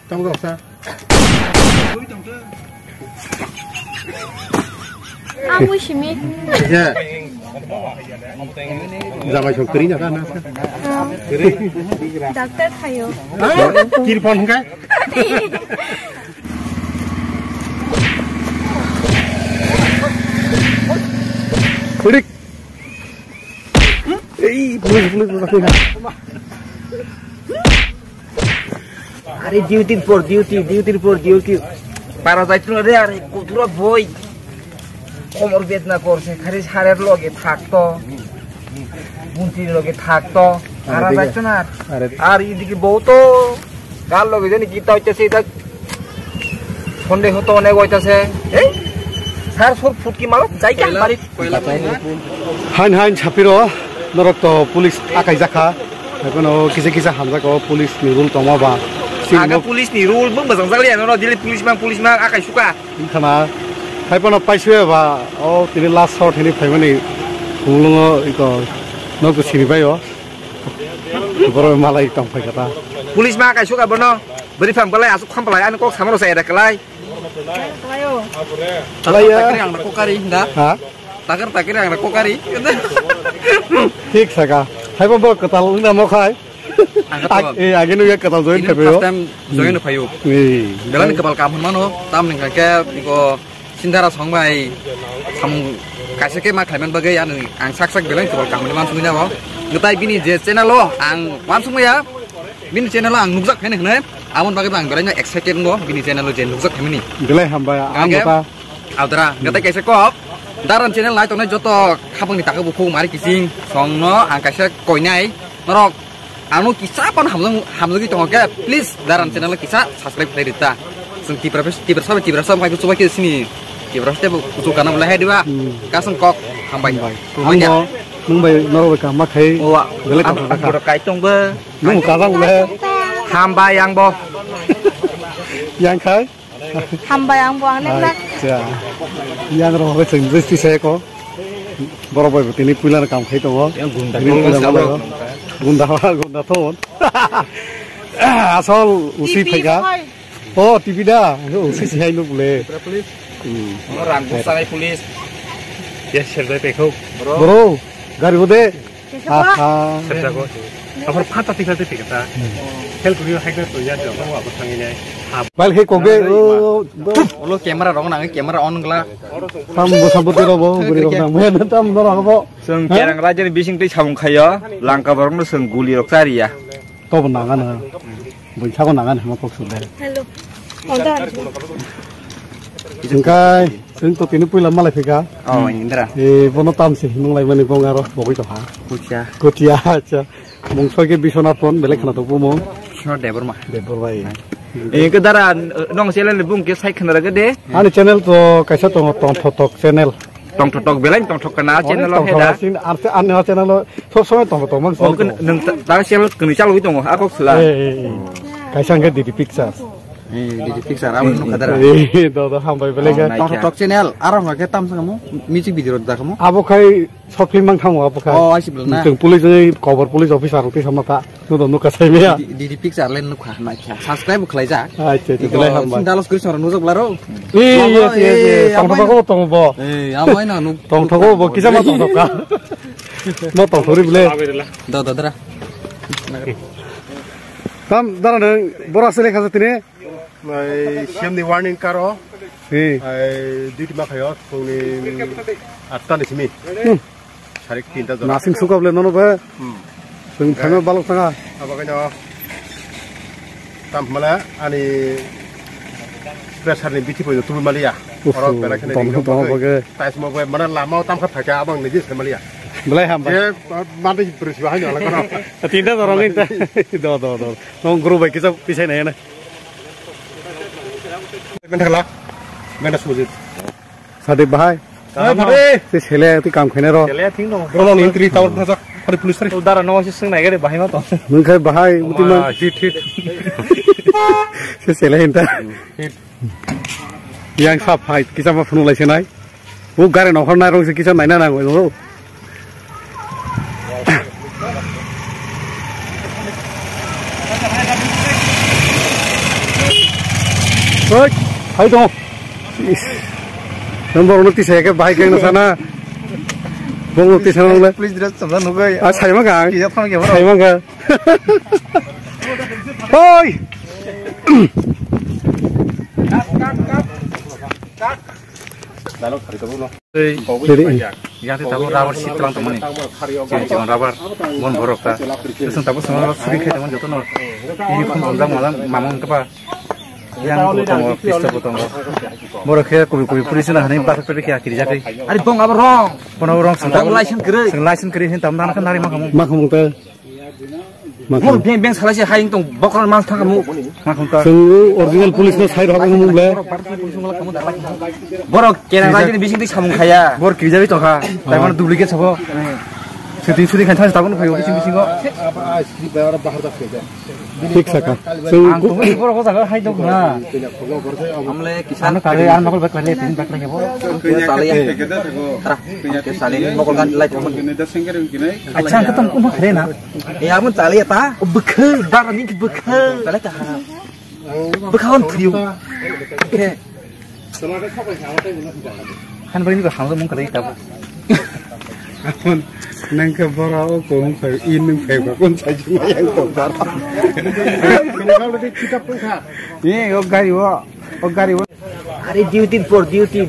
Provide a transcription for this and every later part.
Trong gọc sao? 아무 심이. 예. 잠깐 좀 그리냐 가나? 닥터 타요. 아? 길 보는가? 그래. 에이, 불러. Are duty for duty. Para যাইছিল রে আরে কুতুরা বই কোমর বেদনা করছে খালি সারের লগে থাকতো বুন্তির লগে থাকতো আর যাইতো না আর এদিকে বউ তো গাল লগে জানি গীতা হইতাছে এটা সন্দেহ তো অনেক হইতাছে এই স্যার সব ফুটকি মারো যাই কেন বাড়ি হান ছাপিরো নরক তো পুলিশ আকাই জাখা এখনো কিছু হামজাকো পুলিশ নিরুল তমাবা aga pulis ni rule bung basang sakli ano dili pulis mang akai suka খানা খাইপানো পাইছুয়ে বা ও তিনি লাস্ট শট হেনি ফাইমানি হুলুঙো ইকো নকো সিনিবাইও বড় মালাই টং ফাইকাতা pulis mang akai suka bono beri fam balai asuk kham balai an kok samaro saya ada kelai Kelayo. Kelayo. Takir yang nak kokari dah ha takir yang nak kokari ঠিক সাকা খাইবা ব কতাল না মো খাই eh agen nu ya katal join ke yo time join no payu belan kepal kam mano tam ning ka iko sindara songbai sam kaisake ma khaiman bagai an ang sak belan kepal kam man sungnya ba ngetai bini je channel lo ang wan sungya bini channel ang nukjak khaine hne amon bagai bang beranya excited ngo bini channel lo je nukjak khaimani belai hamba amota audra ngetai kaise ko daran channel lai tone joto khabang ni taka buku mari kising songno ang kaise koinai norok anu kisah pun hamzung itu oke please daran channel kisah subscribe dari kita tiber sama kayak coba ke sini tiber sama usul karena mulai dua kaseng kok hambai hambo mumbai noro ka makai wah belai ka ka kaitung be nung kasang le hambai yang bo yang kai 한바 양보ang nek. ja yang ro ke sing besti saya ko borobai ini pular kam khai to yang gunda gunda thon asol usi phaiga o tv da usi sihai lu bule orang sarai pulis ya serdai pekho bro gari bode aha serdago apar phata tikate pekata hel kuriyo haikna to ya jo ko apar thangine bal he koge lo kamera rong nang kamera on gla tam bosaboti ro bo guri ro nang men tam no ro bo seng kerang raja ni bising tei sabung khayo langka barong no seng guli rok sari ya to banangan boi sago nangan ma kok sule Hello. Ondan. jengkai sing to tinu puila malai phika oh indra e bono tam se nung lai mani bong aro bogoi to ha kutia acha mungso ke bisona pon bele khana to pumo sure debor bai e ke dara nong selen le bung ke sai khana ga de ani channel to kaisa to tong thotok channel tong thotok belai tong thok kana channel lo heda sin arte an channel so so tong to mang oh nang ta channel keni chalu itong ako sela kaisa nge di picture di picture amun no kadara do hambai bele ga tong thotok channel arang ga tam sangamu music video da kamu abo kai short film mang thamu abo kai oh asib na tung police ni cover police officer ti samata no ka sai me di picture len no kha na kha subscribe khlai ja acha ti belai hambai sindalos kri sor no jok laro yes tong thoko tong bo amai na nu tong thoko bo kisa ma tong thoka no tong thori bele da dara tam dara bora sele kha tine siamni warning karo duty ma khayo phone atta ni simi sarik 3ta jora nasing sukable nono ba sing phame balok tanga abagano tam mala ani pressure ni biti pojo tu malia oro pera khane to bage tais mo ba mana lama tam kha thaka abang ni jis malia belai ham ba mate presi ba hayo la kono 3ta jora ni do nong guru ba kisa pisai na na menthakla mena sujit sade bahai se sele ti kam khene ro sele thing no bro ni tri tawar thasa pare police tari udara no se sing nai ga bahai ma to nung khai bahai mutima hit se sele hinta yang sa phai kisa ma phunu lai se nai bu gare no horna rong se kisa nai na na go Oi, hai dong. Nomor uti saya ke baik yang sana. Bong uti sana mulai. Please dress sama nugai. Ah, saya mah kan. Iya, kan gimana? Saya mah kan. Oi. Lalu hari itu loh. Jadi yang kita tahu rabar sih terang teman nih. Jangan rabar, mon borok ta. Terus tahu semua suri kayak teman jatuh nol. Ini pun orang malam mamang apa? Yang potong, pista potong. Borok kayak kubi polisi nah ini batas pergi kiri jadi. Ari bong apa rong? Pernah orang sentak license kiri ini tamu kan dari makamung tuh. Mau beng salah sih haing tong bokal mas kamu. Makamung tuh. Original polis no side apa kamu boleh? Borok kena lagi bising di samung kaya. Bor kiri jadi toh ha. Tapi mana duplicate sabo. Sudi kan saya tahu kayak bising kok. Fix saka. Angkung borok kok tak haing tong na. Amle kisan kare an bakal bakal tin bakal ya borok. Tali ya. Tara. Sali bakal kan light teman. Acha ketemu kumah kare na. Ya mun tali ya ta. Bekal dar ni bekal. Tali ta. Bekawan triu. Oke. Kan beri juga hal mung kare ta. Nang ke borau ko mung kai in mung kai ko kon sai juma yang to dar. Kenapa lebih kita pun ha. Ye gari wa. Are duty for duty.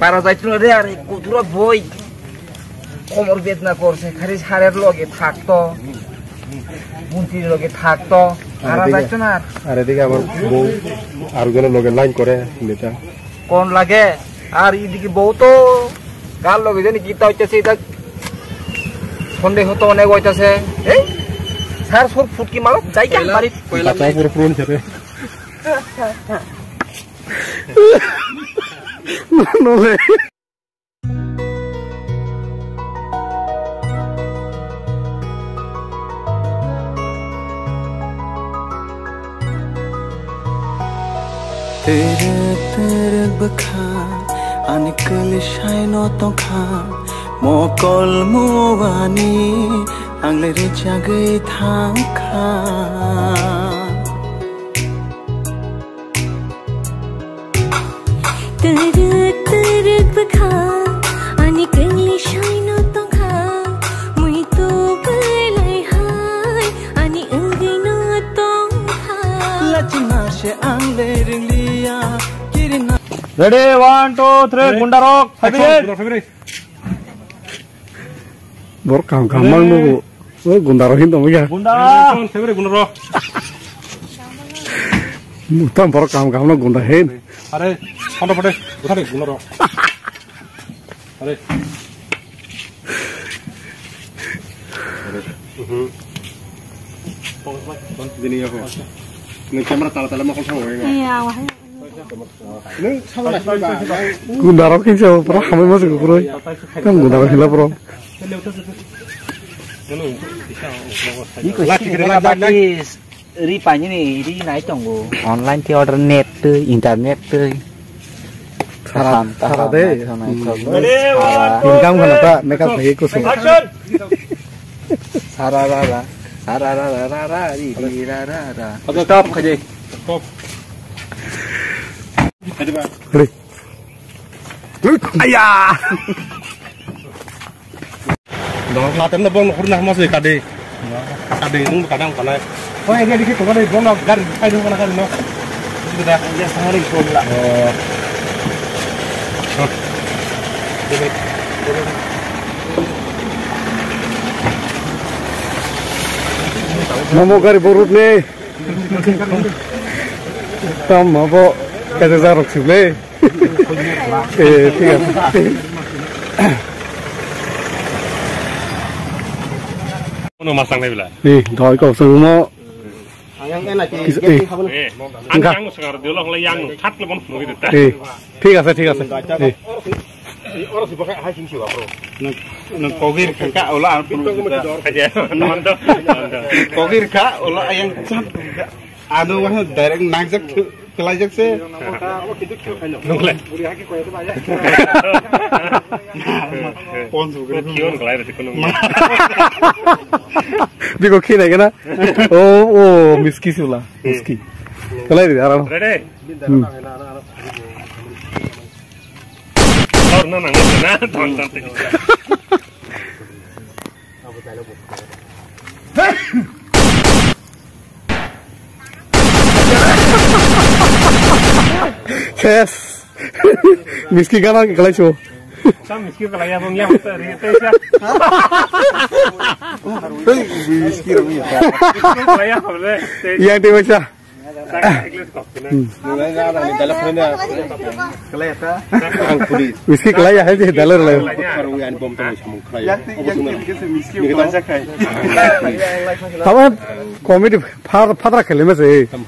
Para যাইছিল রে আরে কুতুরা বই কোমর বেদনা করছে খালি সারের লগে থাকতো মন্ত্রীর লগে থাকতো para যাইতো না আরে দিকে আবার বউ আর গুলো লগে লাইন করে নেতা কোন লাগে আর এদিকে বউ তো গাল লগে জানি কিতা হইতাছে এটা সন্দেহ তো অনেক হইতাছে এই স্যার সর ফুটকি মারো যাই কেন বাড়ি কয়লা পুরো পুরো হিসাবে নলে Terek bekha anikal shaino tongkha mokol muwani angle re jagai thangkha terek bekha anikal shaino tongkha mui to belai hai ani angino tongkha lachna she angle ringliya kirina Ready 1 2 3 Gunda rock February bor kam mang nu oi gunda rohin to ya Gunda February Gunda rock mutam bor kam no gunda hen अरे फटो फटे उठा दे गुनो रो अरे Dini aku. Nih kamera tala-tala mau kau Iya, wah. Nih sama lah. Gunda rock ini siapa? Pernah kami masuk ke Puroi. Kan gunda rock hilang Puro. Ini kok Ripanya nih, ini naik tunggu. Online ti order net tuh, internet tuh. Sarah deh. Income kenapa? Mereka pergi ke sini. Sarah. Stop aja. Stop. Beli. Ayah. Dong laten bang pernah masuk kade. Kade itu kadang kana. Oh, ini dikit tuh kan di bawah garis, ayo mana kan no. Itu dah. Ya sehari bola. Mau gari borut nih. Tam mau kada zarok sile. Tiga. Ono masang nih bila. Nih, thoi kau semua. Yang enak sih. Yang sekarang dia lah yang cut lah mau gitu. ঠিক আছে Orang sih pakai hacing sih bro. Nang kogir kakak olah pintu aja. Nonton. Kogir kak olah yang cat. Anu wah direct nagjak kelajak se. Nunggulah. Ponsu ke. Kion kelai dari kono. Biko kina kena. Oh, miski sula. Miski. Kelai di arah. Ready. Lor na nang na tonton. Yes. Miski kana kelai show. Sam miski kelai abang yang tadi tesya. Miski rumi ya. Kelai apa le? Yang di baca. Ang pulis. Miski kelai ya aja dalar lah. Karuan bom tahu semua kelai. Apa komedi padra kelai masih. Ang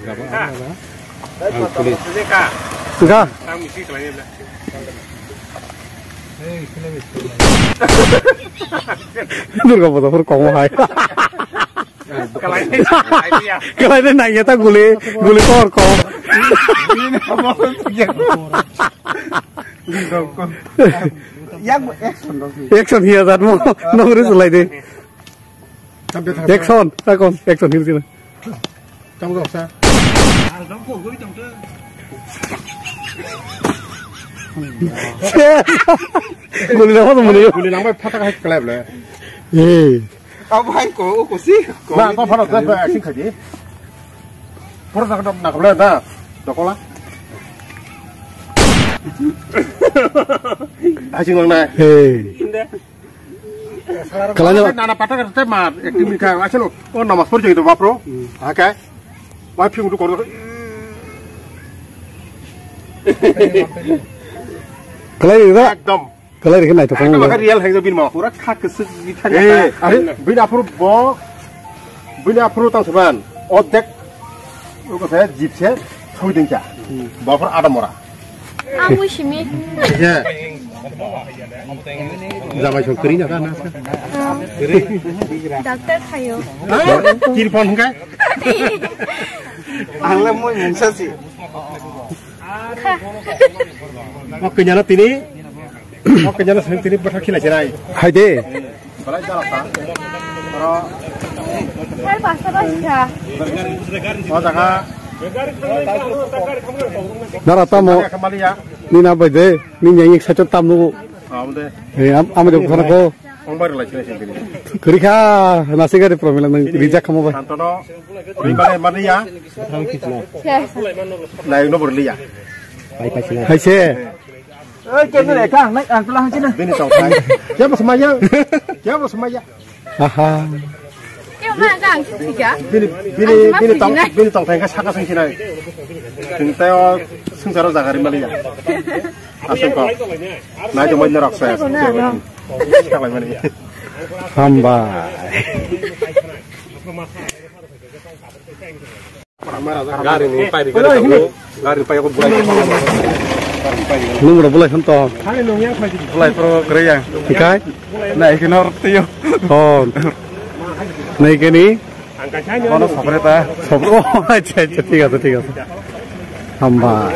pulis. Enggak. Sam miski kelai le. Durga pada per kong hai. Kelai dia. Kelai dia naik ya gule kor kong. Action hiya zat mo nongri sulai de. Action, takon action hiya sini. Trong góc sao? Gule na ho mune. Guli nang mai phata ka kelab le. Eh. Ông hai của xí. Na ko phata ka ba action khaji. Phata ka na ka le na. Dokola. Action nang na. Eh. Kalanya Nana patah kan tema aktivitas kan aja lo. Oh nama sport jadi apa bro? Oke. Wah piung tu korang. kalai itu Ekdom. kalai itu naik tu Kan kong. makan real hang bin mau. Pura khak kesek gitu. Bin apro bo. Bin apro tang seban. Odek. Lo saya jeep saya. Tahu dengja. Baper ada mora. Amu shimi. Ya. Zaman shokerinya kan nasa. Dokter kayo. Telepon enggak? Ang lam mo yung sasi. Oke nyala tini. Oke nyala sering tini berhakil aja rai. Hai deh. Kalau jalan tak. Kalau Hai basta basta. oh jaga. Narata mo Kembali ya. ni na ba deh. Ni nyanyi satu tamu. Udah. Eh, am jauh sana ko. Ombar lah sini sini. Kerika nasi gari promilan nang rijak kamu ba. Santono, balik mana ya? Yes. Naik nomor liya. Hai se. Ơi trên cái này cả, nãy ăn tôi làm trên này. Bini tong tay. Siapa semaya? Siapa semaya? Aha. Yêu ma gang tiga. Bini tong tay ka saka sing sinai. Sing teo sing saro zagari maliya. Asing ko. Naik cuma nyerak saya. Sekali mana ya? Hamba. Gari ni pai di gari pai aku bulan. Lu udah boleh sentuh. Boleh pro kerja. Ikai. Naik ke nor tiyo. Oh. Naik ke ni. Kono sabreta. Sabro. Aja tiga. Hamba.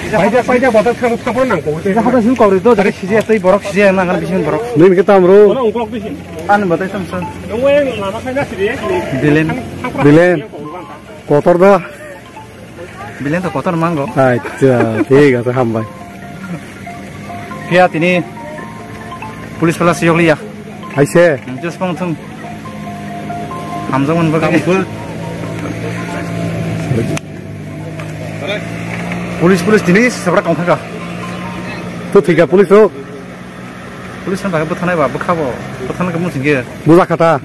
Pajak botak kapur nang ko. Kita harus kau itu dari sisi atau borok sisi yang nangan bisin borok. Nih kita amro. An batai samsan. Bilen. Kotor dah. Bilen tuh kotor manggo. Aja. Tiga tuh hamba. Lihat ini polis kelas siok liya. Hai se. Just pangtung. Hamzang bagai. Polis jenis seberapa kau tak? Tuh tiga polis tuh. Polis kan pakai betanai apa? Bekabo. Betanai kamu tinggi. Buza kata.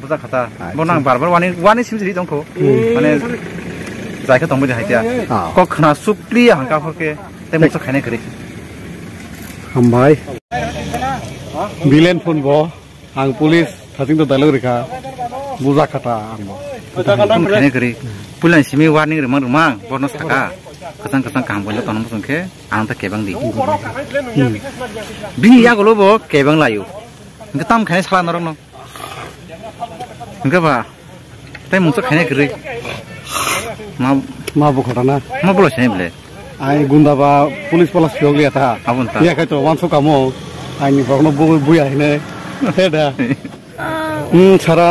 Mau nang barbar wani sim jadi dongko. Mana saya ke tongbu jahat ya. Kok kena supli yang kau pakai. Temu sok kene kiri. Hambai. Bilen pun bo. Ang polis thasing to dalur ka. Buza kata ang bo. Kene kiri. Pulan simi warning remang remang. Bonus taka. kasang kaham boleh tanam sengke anak tak kebang di bini ya kalau bo kebang layu engkau tam kayaknya salah orang no engkau apa tapi muncul kayaknya geri ma bukan mau boleh sih boleh ai gunda ba police polas fiog lihat ha abun tak ya kayak wan so kamu ai ni bakno buya ini ada cara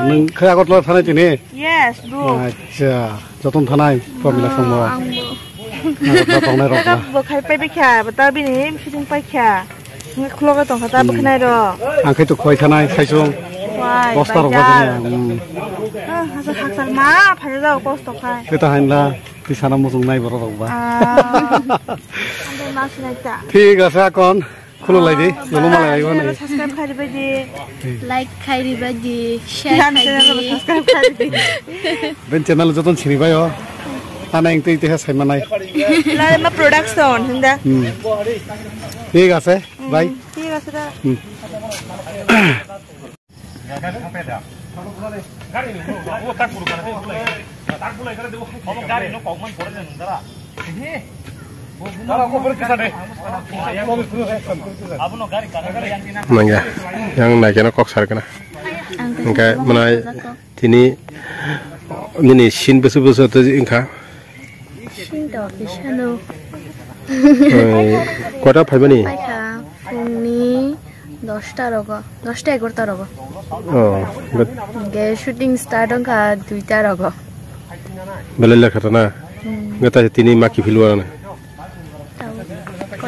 neng kaya kot lo tanai ini Yes, bro. aja jatuh tanai pemilah semua jatuh tanai rok lah Bukai pai pai kya, betul bini, fitting pai kya. Nggak keluar ke tong kata bukan ada. angkai tu koi tanai saisung Wah, poster rok begini Asal hak sama, pada tahu poster kai. kita hanya di sana musuh naik baru rok bah Anda masih naik. ঠিক আছে এখন খুলো লাই দি ললো মালাই আইব নাই Subscribe kari badi. Like খাই দিবা দি শেয়ার খাই দি Subscribe kari badi. Ben channel যতন চিনি পাই আনা ইংতে ইতে সাইমা নাই Lalu ma production, henda. ঠিক আছে বাই ঠিক আছে dah. Mangga, yang naiknya kok sar kena. Engkau mana ini ini sin besu tu engkau. Shin dog channel Kota apa ni? পাইখা ফুংনি 10টা রগ 10টা 11টা রগ Oh, গে শুটিং স্টার্ট অংকা 2টা রগ belajar kata na. Engkau tadi ini maki filuan.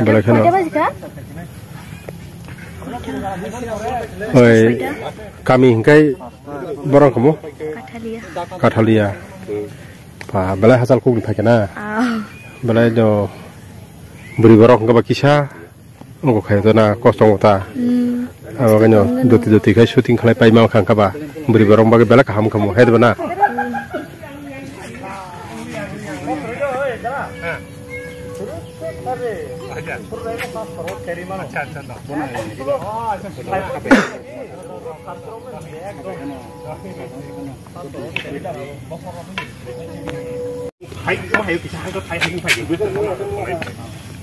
Belajar kena. কয়টা বাজিকা Oi, kami engkau borong kamu? Kathalia Katalia. Pa, belajar hasil kau dipakai na. Belajar do beri borong engkau bakisah. Engkau kaya tu na kosong ta. Awaknya doti kai shooting kalai pai mau kang kaba beri borong bagi bela kaham kamu. Hai tu na. Hai, có hay cái sao có thấy hay phải biết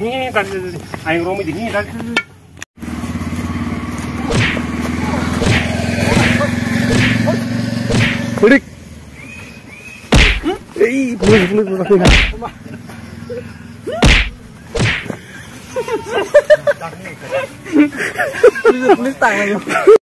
nghe ta ai rồi mới đi ta Kulik. Boleh. Polis tang lagi.